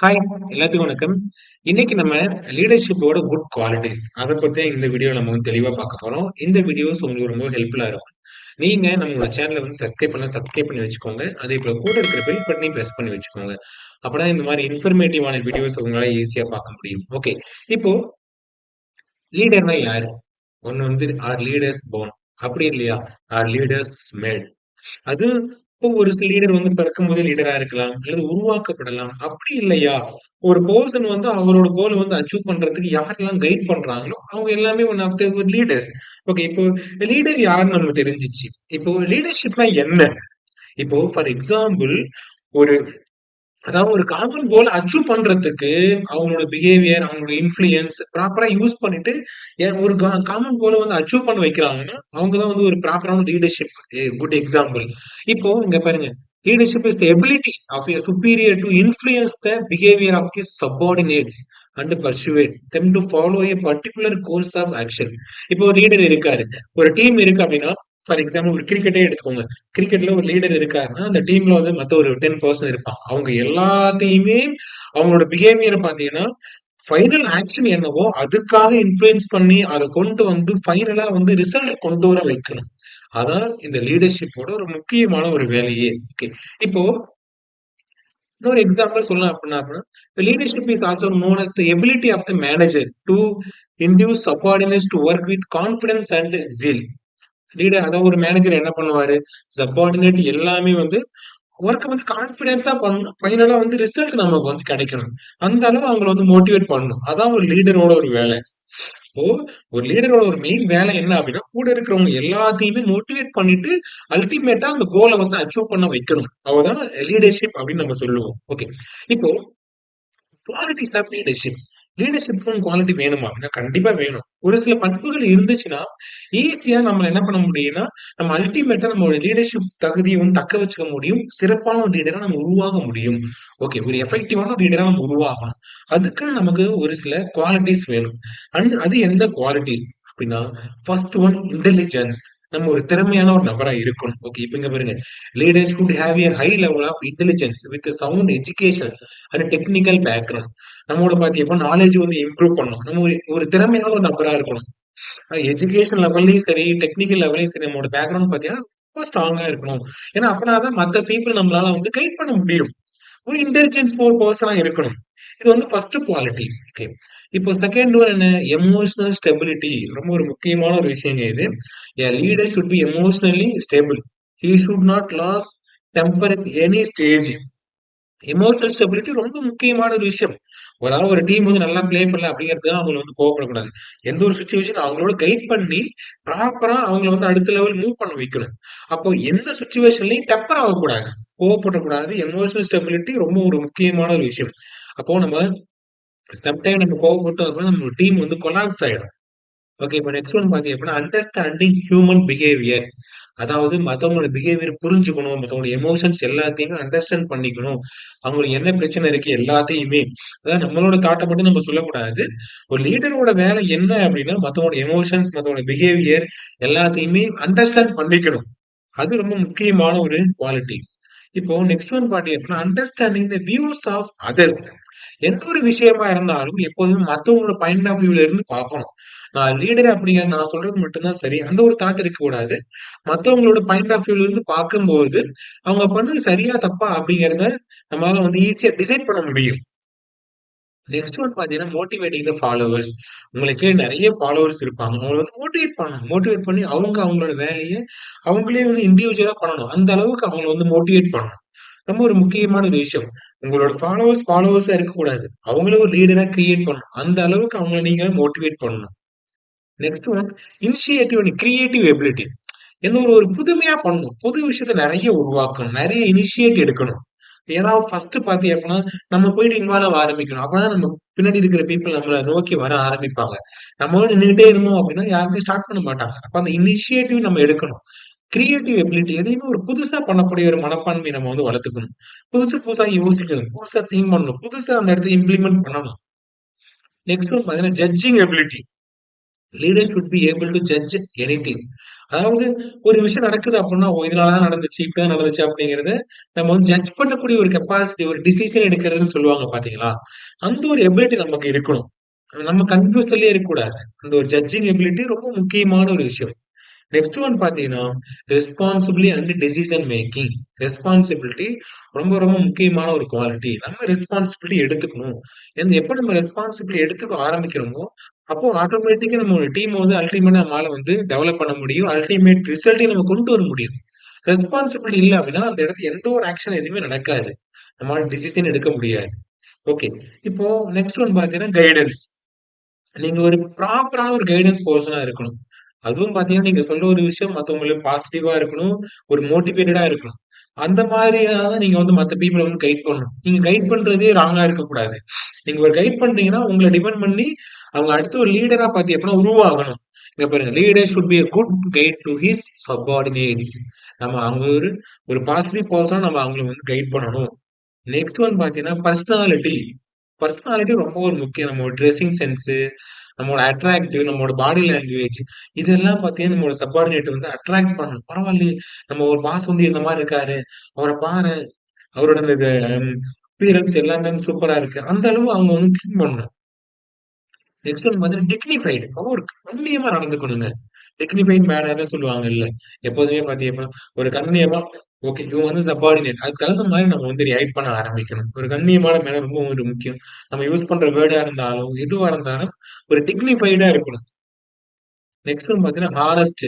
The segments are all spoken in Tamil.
ஹாய், எல்லாத்துக்கும் வணக்கம். இன்னைக்கு நம்ம லீடர்ஷிப்போட குட் குவாலிட்டிஸ் அத பத்தி இந்த வீடியோல நம்ம வந்து தெளிவா பார்க்க போறோம். இந்த வீடியோஸ் உங்களுக்கு ரொம்ப ஹெல்ப்ஃபுல்லா இருக்கும். நீங்க நம்மளோட சேனல வந்து சப்ஸ்கிரைப் பண்ணி வச்சுக்கோங்க. அதே போல கூட இருக்கிற பெல் பட்டனையும் பிரஸ் பண்ணி வச்சுக்கோங்க. அப்பதான் இந்த மாரி இன்ஃபர்மேட்டிவான வீடியோஸ் உங்களால ஈஸியா பார்க்க முடியும். ஓகே. இப்போ லீடர்னா யாரு? ஒண்ணு வந்து ஆர் லீடர்ஸ் போர்ன் அப்படி இல்லையா? Are leaders made. அது இப்போ ஒரு சில லீடர் வந்து பிறக்கும்போதே லீடரா இருக்கலாம் அல்லது உருவாக்கப்படலாம். அப்படி இல்லையா, ஒரு பெர்சன் வந்து அவரோட கோல வந்து அச்சீவ் பண்றதுக்கு யாரெல்லாம் கைட் பண்றாங்களோ அவங்க எல்லாமே one of the leaders. Okay, இப்போ லீடர் யாருன்னு நமக்கு தெரிஞ்சிச்சு. இப்போ லீடர்ஷிப்னா என்ன? இப்போ ஃபார் எக்ஸாம்பிள் ஒரு அதாவது ஒரு காமன் கோல் அச்சீவ் பண்றதுக்கு அவங்களோட பிஹேவியர், அவங்களோட இன்ஃப்ளூயன்ஸ் ப்ராப்பரா யூஸ் பண்ணிட்டு ஒரு காமன் கோலை வந்து அச்சீவ் பண்ண வைக்கிறாங்கன்னா அவங்க தான் வந்து ஒரு ப்ராப்பரான லீடர்ஷிப் குட் எக்ஸாம்பிள். இப்போ இங்க பாருங்க, leadership is the ability of a superior to influence the behavior of his subordinates and persuade them to follow a particular course of action. இப்போ ஒரு லீடர் இருக்காரு, ஒரு டீம் இருக்கு அப்படின்னா, ஃபார் எக்ஸாம்பிள் ஒரு கிரிக்கெட்டே எடுத்துக்கோங்க. கிரிக்கெட்ல ஒரு லீடர் இருக்காருன்னா அந்த டீம்ல வந்து மத்த ஒரு 10% இருப்பாங்க. அவங்க எல்லாத்தையுமே அவங்களோட பிஹேவியர் பாத்தீங்கன்னா ஃபைனல் ஆக்ஷன் என்னவோ அதுக்காக இன்ஃப்ளூயன்ஸ் பண்ணி அதை கொண்டு வந்து ஃபைனலா வந்து ரிசல்ட் கொண்டு வர வைக்கணும். அதான் இந்த லீடர்ஷிப்போட ஒரு முக்கியமான ஒரு வேலையே. ஓகே. இப்போ இன்னொரு எக்ஸாம்பிள் சொல்லலாம் அப்படின்னா leadership is also known as the ability of the manager to induce subordinates to work with confidence and zeal. Leader அதாவது ஒரு மேனேஜர் என்ன பண்ணுவாரு, சப்பார்டினேட் எல்லாமே வந்து ஒர்க் வந்து கான்பிடன்ஸா பண்ணணும். ஃபைனலா வந்து ரிசல்ட் நமக்கு வந்து கிடைக்கணும். அந்த அளவு அவங்கள வந்து மோட்டிவேட் பண்ணணும். அதான் ஒரு லீடரோட ஒரு வேலை. இப்போ ஒரு லீடரோட ஒரு மெயின் வேலை என்ன அப்படின்னா கூட இருக்கிறவங்க எல்லாத்தையுமே மோட்டிவேட் பண்ணிட்டு அல்டிமேட்டா அந்த கோலை வந்து அச்சீவ் பண்ண வைக்கணும். அவதான் லீடர்ஷிப் அப்படின்னு நம்ம சொல்லுவோம். ஓகே. இப்போ குவாலிட்டிஸ் ஆஃப் லீடர்ஷிப். லீடர்ஷிப்க்கும் குவாலிட்டி வேணுமா அப்படின்னா கண்டிப்பா வேணும். ஒரு சில பண்புகள் இருந்துச்சுன்னா ஈஸியா நம்ம என்ன பண்ண முடியும்னா நம்ம அல்டிமேட்டா நம்மளோட லீடர்ஷிப் தகுதியை வந்து தக்க வச்சுக்க முடியும். சிறப்பான ஒரு லீடரா நம்ம உருவாக முடியும். ஓகே, ஒரு எஃபெக்டிவான லீடரா நம்ம உருவாகணும். அதுக்கு நமக்கு ஒரு சில குவாலிட்டிஸ் வேணும். அண்ட் அது எந்த குவாலிட்டிஸ் அப்படின்னா, ஃபர்ஸ்ட் ஒன் இன்டெலிஜென்ஸ். நம்ம ஒரு திறமையான ஒரு நபரா இருக்கணும். ஓகே, இப்ப இங்க பாருங்க, leader should have a high level of intelligence with sound education and technical background. நம்மளோட பாத்தீங்கன்னா நாலேஜ் வந்து இம்ப்ரூவ் பண்ணணும். நம்ம ஒரு திறமையான ஒரு நபரா இருக்கணும். எஜுகேஷன் லெவல்லயும் சரி, டெக்னிக்கல் லெவலையும் சரி, நம்மளோட பேக்ரவுண்ட் பாத்தீங்கன்னா ரொம்ப ஸ்ட்ராங்கா இருக்கணும். ஏன்னா அப்பனாதான் மத்த பீப்புள் நம்மளால வந்து கைட் பண்ண முடியும். ஒரு இன்டெலிஜென்ஸ் ஒரு பர்சனா இருக்கணும். இது வந்து ஃபர்ஸ்ட் குவாலிட்டி. ஓகே. இப்போ செகண்ட் ஒன் என்ன, எமோஷனல் ஸ்டெபிலிட்டி. ரொம்ப ஒரு முக்கியமான ஒரு விஷயங்க இது. A leader should be emotionally stable. He should not lose temper at any stage. Emotional stability ரொம்ப முக்கியமான ஒரு விஷயம். ஒரு டீம் வந்து நல்லா பிளே பண்ணல அப்படிங்கிறதுக்கு அவங்க வந்து கோவப்படக்கூடாது. எந்த ஒரு சுச்சுவேஷன் அவங்களோட கைட் பண்ணி ப்ராப்பரா அவங்கள வந்து அடுத்த லெவல் மூவ் பண்ண வைக்கணும். அப்போ எந்த சுச்சுவேஷன்லயும் டெம்பர் ஆகக்கூடாது, கோவப்படக்கூடாது. எமோஷனல் ஸ்டெபிலிட்டி ரொம்ப ஒரு முக்கியமான ஒரு விஷயம். அப்போ நம்ம சம்டைம் நம்ம கோவப்பட்டோம் அப்படின்னா நம்ம டீம் வந்து கொலாப்ஸ் ஆயிடும். ஓகே, இப்போ நெக்ஸ்ட் ஒன் பாத்தீங்க அப்படின்னா அண்டர்ஸ்டாண்டிங் ஹியூமன் பிஹேவியர். அதாவது மத்தவங்களோட பிஹேவியர் புரிஞ்சுக்கணும், மத்தவங்களோட எமோஷன்ஸ் எல்லாத்தையுமே அண்டர்ஸ்டாண்ட் பண்ணிக்கணும். அவங்களுக்கு என்ன பிரச்சனை இருக்கு எல்லாத்தையுமே, அதாவது நம்மளோட தாட்டை மட்டும் நம்ம சொல்லக்கூடாது. ஒரு லீடரோட வேலை என்ன அப்படின்னா மத்தவங்களோட எமோஷன்ஸ், மத்தவங்களோட பிஹேவியர் எல்லாத்தையுமே அண்டர்ஸ்டாண்ட் பண்ணிக்கணும். அது ரொம்ப முக்கியமான ஒரு குவாலிட்டி. இப்போ நெக்ஸ்ட் ஒன் பாத்தீங்க அப்படின்னா understanding the views of others. எந்த ஒரு விஷயமா இருந்தாலும் எப்போதுமே மத்தவங்களோட பாயிண்ட் ஆஃப் வியூல இருந்து பார்க்கணும். நான் லீடர் அப்படிங்கிற நான் சொல்றது மட்டும்தான் சரி, அந்த ஒரு தாட் இருக்க கூடாது. மத்தவங்களோட பாயிண்ட் ஆஃப் வியூல இருந்து பார்க்கும்போது அவங்க பண்ணது சரியா தப்பா அப்படிங்கறத நம்மளால வந்து ஈஸியா டிசைட் பண்ண முடியும். நெக்ஸ்ட் ஒன் பாத்தீங்கன்னா மோட்டிவேட்டிங் த ஃபாலோவர்ஸ். உங்களுக்கு நிறைய ஃபாலோவர்ஸ் இருப்பாங்க, அவங்களை வந்து மோட்டிவேட் பண்ணணும். மோட்டிவேட் பண்ணி அவங்க அவங்களோட வேலையை அவங்களே வந்து இண்டிவிஜுவலா பண்ணணும். அந்த அளவுக்கு அவங்களை வந்து மோட்டிவேட் பண்ணணும். ரொம்ப ஒரு முக்கியமான ஒரு விஷயம். உங்களோட ஃபாலோவர்ஸா இருக்கக்கூடாது, அவங்களே ஒரு லீடரா கிரியேட் பண்ணணும். அந்த அளவுக்கு அவங்கள நீங்க மோட்டிவேட் பண்ணணும். Next one initiative and creative ability. எந்த ஒரு ஒரு புதுமையா பண்ணணும், புது விஷயத்த நிறைய உருவாக்கணும், நிறைய இனிஷியேட் எடுக்கணும். ஏதாவது ஃபர்ஸ்ட் பாத்தி அப்படின்னா நம்ம போயிட்டு இன்வால்வ் ஆரம்பிக்கணும். அப்பதான் நம்ம பின்னாடி இருக்கிற பீப்புள் நம்மள நோக்கி வர ஆரம்பிப்பாங்க. நம்ம நின்றுட்டே இருந்தோம் அப்படின்னா யாருமே ஸ்டார்ட் பண்ண மாட்டாங்க. அப்ப அந்த இனிஷியேட்டிவ் நம்ம எடுக்கணும். கிரியேட்டிவ் எபிலிட்டி, எதையுமே ஒரு புதுசா பண்ணக்கூடிய ஒரு மனப்பான்மை நம்ம வந்து வளர்த்துக்கணும். புதுசு புதுசா யோசிக்கணும், புதுசா திங்க் பண்ணணும், புதுசா அந்த இடத்த இம்ப்ளிமெண்ட் பண்ணணும். நெக்ஸ்ட் ஒன் பாத்தீங்கன்னா judging ability. Leader should be able to judge anything. அதாவது ஒரு விஷயம் நடக்குது அப்படின்னா, ஓ இதனாலதான் நடந்துச்சு, இப்படிதான் நடந்துச்சு அப்படிங்கறத நம்ம வந்து ஜட்ஜ் பண்ணக்கூடிய ஒரு கெப்பாசிட்டி, ஒரு டிசிஷன் எடுக்கிறதுன்னு சொல்லுவாங்க பாத்தீங்களா? அந்த ஒரு எபிலிட்டி நமக்கு இருக்கணும். நம்ம கன்ஃபியூஸ்லயே இருக்கக்கூடாது. அந்த ஒரு ஜட்ஜிங் எபிலிட்டி ரொம்ப முக்கியமான ஒரு விஷயம். நெக்ஸ்ட் ஒன் பாத்தீங்கன்னா, responsibly and decision making. Responsibility ரொம்ப ரொம்ப முக்கியமான ஒரு குவாலிட்டி. நம்ம ரெஸ்பான்சிபிலிட்டி எடுத்துக்கணும். எப்ப நம்ம ரெஸ்பான்சிபிலிட்டி எடுத்துக்க ஆரம்பிக்கிறோமோ, அப்போ ஆட்டோமேட்டிக்கா நம்ம ஒரு டீம் வந்து அல்டிமேட்டா நம்மளால வந்து டெவலப் பண்ண முடியும். அல்டிமேட் ரிசல்ட்டையும் நம்ம கொண்டு வர முடியும். ரெஸ்பான்சிபிலிட்டி இல்ல அப்படின்னா அந்த இடத்துல எந்த ஒரு ஆக்ஷன் எதுவுமே நடக்காது. நம்மளால டிசிஷன் எடுக்க முடியாது. ஓகே. இப்போ நெக்ஸ்ட் ஒன் பாத்தீங்கன்னா கைடன்ஸ். நீங்க ஒரு ப்ராப்பரான ஒரு கைடன்ஸ் பெர்சனா இருக்கணும். அதுவும் பாத்தீங்கன்னா, நீங்க சொல்ற ஒரு விஷயம் மத்தவங்களுக்கு பாசிட்டிவா இருக்கணும். ஒரு மோட்டிவேட்டடா இருக்கணும். அந்த மாதிரியா தான் நீங்க வந்து மத்த பீப்பிள வந்து கைட் பண்ணணும். நீங்க கைட் பண்றதே ராங்கா இருக்கக்கூடாது. நீங்க ஒரு கைட் பண்றீங்கன்னா, உங்கள டிபெண்ட் பண்ணி அவங்க அடுத்து ஒரு லீடரா பாத்து எப்படின்னா உருவாகணும். இங்க பாருங்க, leader should B a good guide to his subordinates. நம்ம அவங்க ஒரு ஒரு பாசிட்டிவ் பெர்சனா நம்ம அவங்கள வந்து கைட் பண்ணணும். நெக்ஸ்ட் ஒன் பாத்தீங்கன்னா, பர்சனாலிட்டி. பர்சனாலிட்டி ரொம்ப ஒரு முக்கியம். நம்மளோட ட்ரெஸ்ஸிங் சென்ஸு, நம்மளோட அட்ராக்டிவ், நம்மளோட பாடி லாங்குவேஜ் இதெல்லாம் பாத்தீங்கன்னா, நம்மளோட சப்பார்டினேட் வந்து அட்ராக்ட் பண்ணணும். பரவாயில்லையே! நம்ம ஒரு பாஸ் வந்து இந்த மாரி இருக்காரு. அவர பாரேன். அவரோட அந்த இது அப்பியரன்ஸ் எல்லாமே சூப்பரா இருக்கு. அந்த அளவு அவங்க வந்து திங்க் பண்ணணும். நெக்ஸ்ட் ஒன் பாத்தீங்கன்னா, டிக்னிஃபைடு. ஒரு கண்ணியமா நடந்துக்கணுங்க. டிக்னிஃபைட் மேனர்ன்னு சொல்லுவாங்கல்ல. எப்போதுமே பாத்தீங்கன்னா, ஒரு கண்ணியமா ஓகே. இவங்க வந்து சப்பார்டினேட். அதுக்கு தகுந்த மாரி நம்ம வந்து ரியாக்ட் பண்ண ஆரம்பிக்கணும். ஒரு கண்ணியமான மேனர் ரொம்ப ஒரு முக்கியம். நம்ம யூஸ் பண்ற வேர்டா இருந்தாலும், எதுவா இருந்தாலும் ஒரு டிக்னிஃபைடா இருக்கணும். நெக்ஸ்ட் ஒன் பாத்தீங்கன்னா, ஹானஸ்ட்.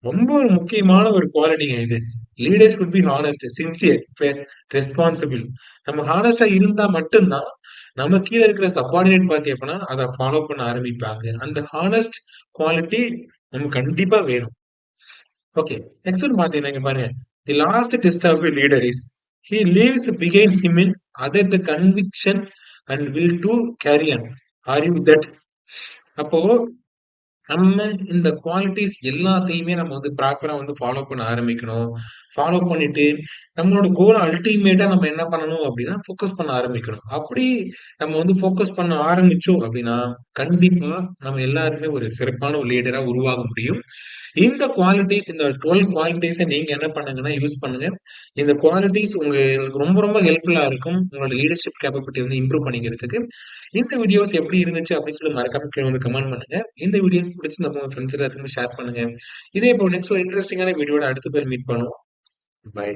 ரொம்ப ஒரு முக்கியமான ஒரு குவாலிட்டிங்க இது. Leader should be honest, sincere, fair, responsible. நம்ம ஹானஸ்டா இருந்தா மட்டும்தான், நம்ம கீழ இருக்கிற சப்பார்டினேட் பாத்தீங்கன்னா, அத ஃபாலோ பண்ண ஆரம்பிப்பாங்க. அந்த ஹானஸ்ட் குவாலிட்டி நமக்கு கண்டிப்பா வேணும். ஓகே. நெக்ஸ்ட் ஒன் பாத்தீங்கன்னா, இங்க பாருங்க. The last test of a leader is he leaves behind him in other the conviction and will to carry on. Are you that? அப்போ நம்ம இந்த குவாலிட்டிஸ் எல்லாத்தையுமே நம்ம வந்து ப்ராப்பரா வந்து ஃபாலோ பண்ண ஆரம்பிக்கணும். ஃபாலோ பண்ணிட்டு நம்மளோட கோல் அல்டிமேட்டா நம்ம என்ன பண்ணணும் அப்படின்னா, ஃபோக்கஸ் பண்ண ஆரம்பிக்கணும். அப்படி நம்ம வந்து ஃபோக்கஸ் பண்ண ஆரம்பிச்சோம் அப்படின்னா, கண்டிப்பா நம்ம எல்லாருமே ஒரு சிறப்பான ஒரு லீடரா உருவாக முடியும். இந்த குவாலிட்டிஸ் இந்த 12 குவாலிட்டிஸ நீங்க என்ன பண்ணுங்கன்னா, யூஸ் பண்ணுங்க. இந்த குவாலிட்டிஸ் உங்களுக்கு ரொம்ப ரொம்ப ஹெல்ப்ஃபுல்லா இருக்கும். உங்களோட லீடர்ஷிப் கேப்பபிலிட்டி வந்து இம்ப்ரூவ் பண்ணிக்கிறதுக்கு. இந்த வீடியோஸ் எப்படி இருந்துச்சு அப்படின்னு சொல்லி மறக்காம கீழ வந்து கமெண்ட் பண்ணுங்க. இந்த வீடியோஸ் பிடிச்சிருந்தா உங்க ஃப்ரெண்ட்ஸ் எல்லாத்துக்குமே ஷேர் பண்ணுங்க. இதே போல நெக்ஸ்ட் ஒரு இன்ட்ரஸ்டிங்கான வீடியோட அடுத்த பேர் மீட் பண்ணுவோம். பை.